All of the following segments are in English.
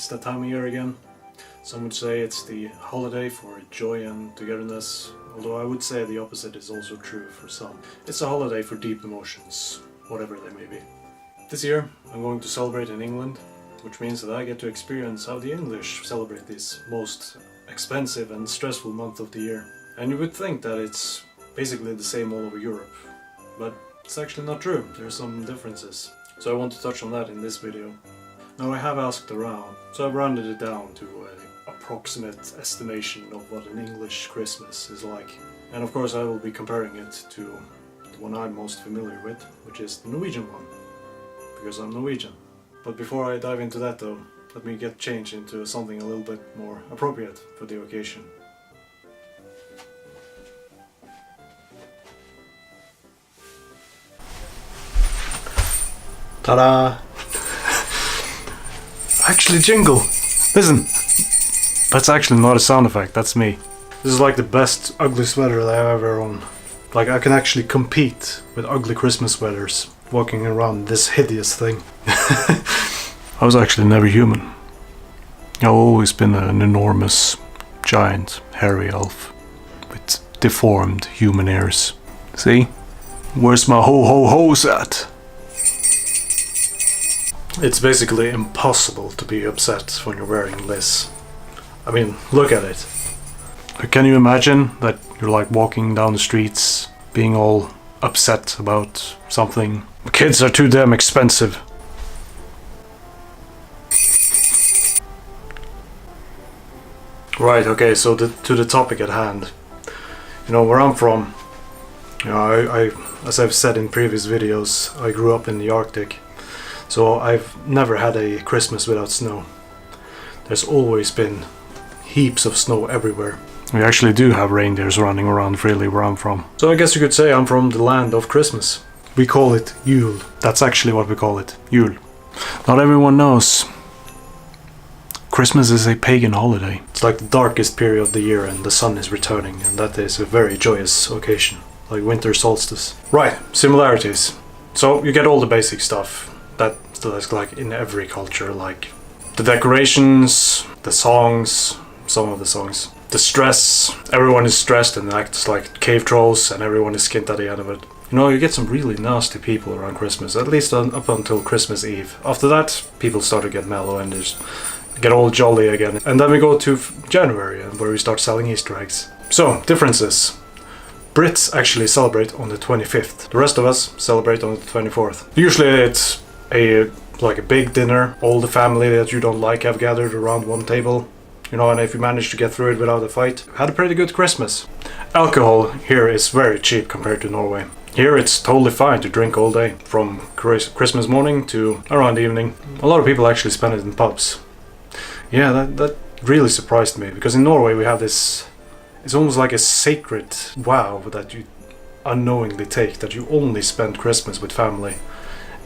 It's that time of year again. Some would say it's the holiday for joy and togetherness, although I would say the opposite is also true for some. It's a holiday for deep emotions, whatever they may be. This year I'm going to celebrate in England, which means that I get to experience how the English celebrate this most expensive and stressful month of the year. And you would think that it's basically the same all over Europe, but it's actually not true. There are some differences. So I want to touch on that in this video. Now I have asked around, so I've rounded it down to an approximate estimation of what an English Christmas is like. And of course I will be comparing it to the one I'm most familiar with, which is the Norwegian one, because I'm Norwegian. But before I dive into that though, let me get changed into something a little bit more appropriate for the occasion. Ta-da! Actually jingle! Listen! That's actually not a sound effect, that's me. This is like the best ugly sweater that I've ever owned. Like I can actually compete with ugly Christmas sweaters walking around this hideous thing. I was actually never human. I've always been an enormous, giant, hairy elf with deformed human ears. See? Where's my ho-ho-ho's at? It's basically impossible to be upset when you're wearing this. I mean, look at it. Can you imagine that you're like walking down the streets, being all upset about something? Kids are too damn expensive. Right, okay, so to the topic at hand. You know, where I'm from, you know, as I've said in previous videos, I grew up in the Arctic. So I've never had a Christmas without snow. There's always been heaps of snow everywhere. We actually do have reindeers running around freely where I'm from. So I guess you could say I'm from the land of Christmas. We call it Yule. That's actually what we call it, Yule. Not everyone knows. Christmas is a pagan holiday. It's like the darkest period of the year and the sun is returning, and that is a very joyous occasion, like winter solstice. Right, similarities. So you get all the basic stuff that still is like in every culture, like the decorations, the songs, some of the songs, the stress. Everyone is stressed and acts like cave trolls, and everyone is skint at the end of it. You know, you get some really nasty people around Christmas, at least up until Christmas Eve. After that, people start to get mellow and just get all jolly again. And then we go to January, where we start selling Easter eggs. So, differences. Brits actually celebrate on the 25th. The rest of us celebrate on the 24th. Usually it's like a big dinner. All the family that you don't like have gathered around one table. You know, and if you manage to get through it without a fight, had a pretty good Christmas. Alcohol here is very cheap compared to Norway. Here it's totally fine to drink all day, from Christmas morning to around evening. A lot of people actually spend it in pubs. Yeah, that really surprised me, because in Norway we have this, it's almost like a sacred vow that you unknowingly take, that you only spend Christmas with family.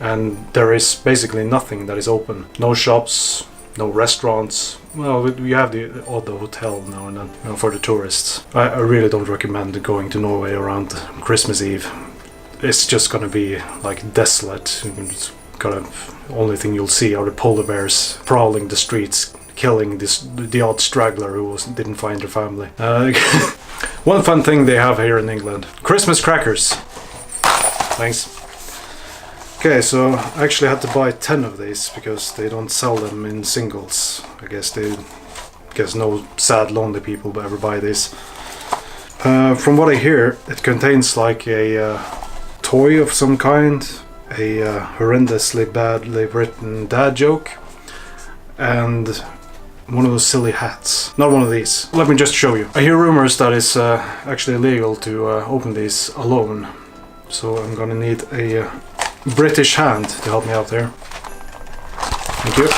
And there is basically nothing that is open. No shops, no restaurants. Well, we have the odd hotel now and then, you know, for the tourists. I really don't recommend going to Norway around Christmas Eve. It's just gonna be like desolate. It's only thing you'll see are the polar bears prowling the streets, killing the odd straggler who didn't find their family. One fun thing they have here in England: Christmas crackers. Thanks. Okay, so I actually had to buy 10 of these because they don't sell them in singles. I guess no sad lonely people will ever buy these. From what I hear, it contains like a toy of some kind, a horrendously badly written dad joke, and one of those silly hats. Not one of these. Let me just show you. I hear rumors that it's actually illegal to open these alone, so I'm gonna need a British hand to help me out there. Thank you.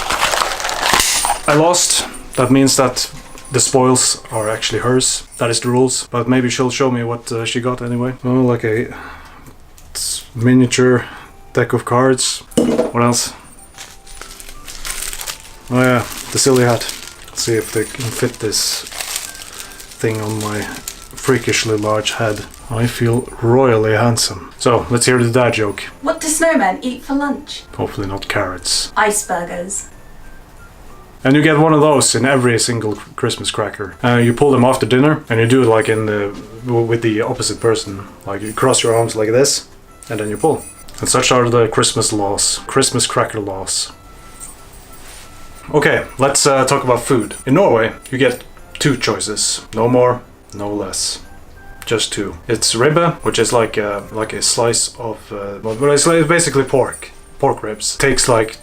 I lost. That means that the spoils are actually hers. That is the rules. But maybe she'll show me what she got anyway. Oh, like a miniature deck of cards. What else? Oh yeah, the silly hat. Let's see if they can fit this thing on my freakishly large head. I feel royally handsome. So, let's hear the dad joke. What do snowmen eat for lunch? Hopefully not carrots. Iceburgers. And you get one of those in every single Christmas cracker. You pull them after dinner, and you do it like with the opposite person. Like you cross your arms like this, and then you pull. And such are the Christmas laws, Christmas cracker laws. Okay, let's talk about food. In Norway, you get 2 choices. No more, no less. Just 2. It's ribbe, which is like a slice of, well, it's basically pork ribs. Takes like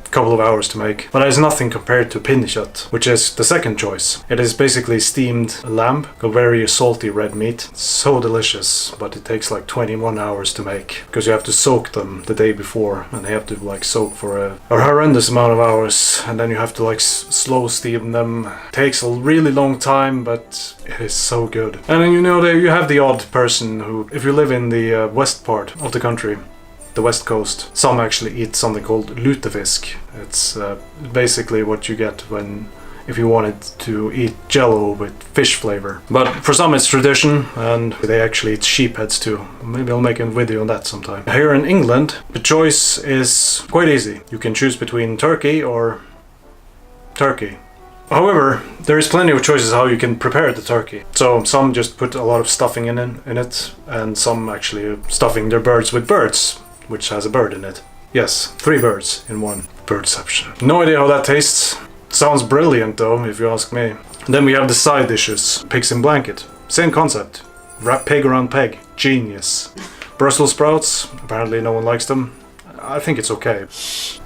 a couple of hours to make, but it's nothing compared to pinnekjøtt, which is the second choice. It is basically steamed lamb, a very salty red meat. So delicious, but it takes like 21 hours to make, because you have to soak them the day before, and they have to like soak for a horrendous amount of hours, and then you have to like slow steam them. Takes a really long time, but it is so good. And then you have the odd person who, if you live in the west part of the country, the west coast, some actually eat something called lutefisk. It's basically what you get if you wanted to eat jello with fish flavor. But for some it's tradition, and they actually eat sheep heads too. Maybe I'll make a video on that sometime. Here in England, the choice is quite easy. You can choose between turkey or turkey. However, there is plenty of choices how you can prepare the turkey. So some just put a lot of stuffing in it, and some actually stuffing their birds with birds, which has a bird in it. Yes, 3 birds in one. Birdception. No idea how that tastes. Sounds brilliant though, if you ask me. Then we have the side dishes. Pigs in blanket. Same concept. Wrap pig around peg. Genius. Brussels sprouts. Apparently no one likes them. I think it's okay.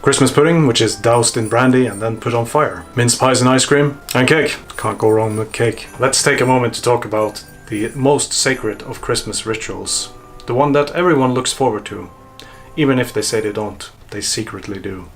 Christmas pudding, which is doused in brandy and then put on fire. Mince pies and ice cream. And cake. Can't go wrong with cake. Let's take a moment to talk about the most sacred of Christmas rituals. The one that everyone looks forward to. Even if they say they don't, they secretly do.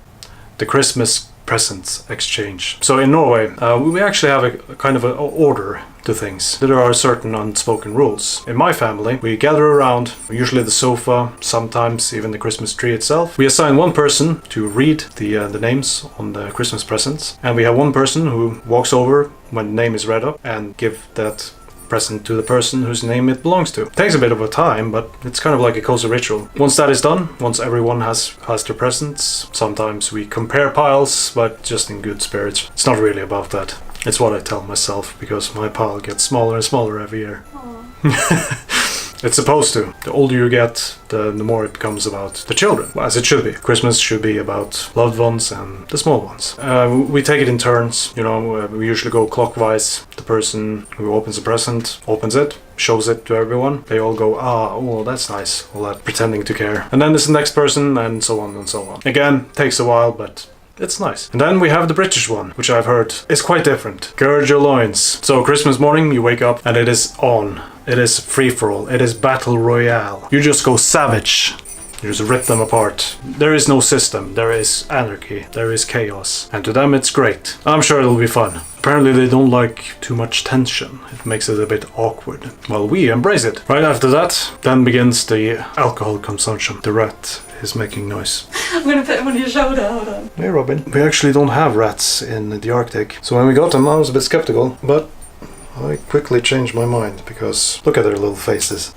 The Christmas presents exchange. So in Norway, we actually have a kind of an order to things. There are certain unspoken rules. In my family, we gather around, usually the sofa, sometimes even the Christmas tree itself. We assign one person to read the names on the Christmas presents, and we have one person who walks over when the name is read up and give that present to the person whose name it belongs to. It takes a bit of a time, but it's kind of like a cozy ritual. Once that is done, once everyone has their presents, sometimes we compare piles, but just in good spirits. It's not really about that. It's what I tell myself, because my pile gets smaller and smaller every year. It's supposed to. The older you get, the more it becomes about the children, as it should be. Christmas should be about loved ones and the small ones. We take it in turns, we usually go clockwise. The person who opens a present opens it, shows it to everyone. They all go, oh, that's nice, all that pretending to care. And then there's the next person, and so on and so on. Again, takes a while, but it's nice. And then we have the British one, which I've heard is quite different. Gird your loins. So Christmas morning, you wake up and it is on. It is free-for-all. It is battle royale. You just go savage. You just rip them apart. There is no system. There is anarchy. There is chaos. And to them it's great. I'm sure it'll be fun. Apparently they don't like too much tension. It makes it a bit awkward. Well, we embrace it. Right after that, then begins the alcohol consumption. The rat is making noise. I'm gonna put him on your shoulder, hold on. Hey Robin. We actually don't have rats in the Arctic. So when we got them I was a bit skeptical, but I quickly changed my mind because look at their little faces.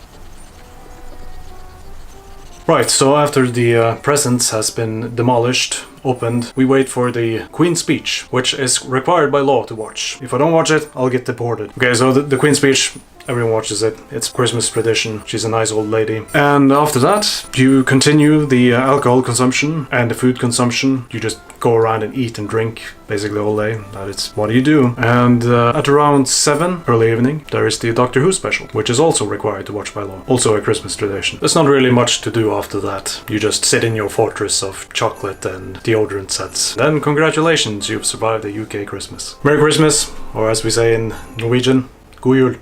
Right, so after the presents has been demolished, opened, we wait for the Queen's speech, which is required by law to watch. If I don't watch it, I'll get deported. Okay, so the Queen's speech, everyone watches it. It's Christmas tradition. She's a nice old lady. And after that, you continue the alcohol consumption and the food consumption. You just go around and eat and drink basically all day. That is what you do. And at around 7 early evening, there is the Doctor Who special, which is also required to watch by law. Also a Christmas tradition. There's not really much to do after that. You just sit in your fortress of chocolate and deodorant sets. Then congratulations, you've survived the UK Christmas. Merry Christmas, or as we say in Norwegian, God jul.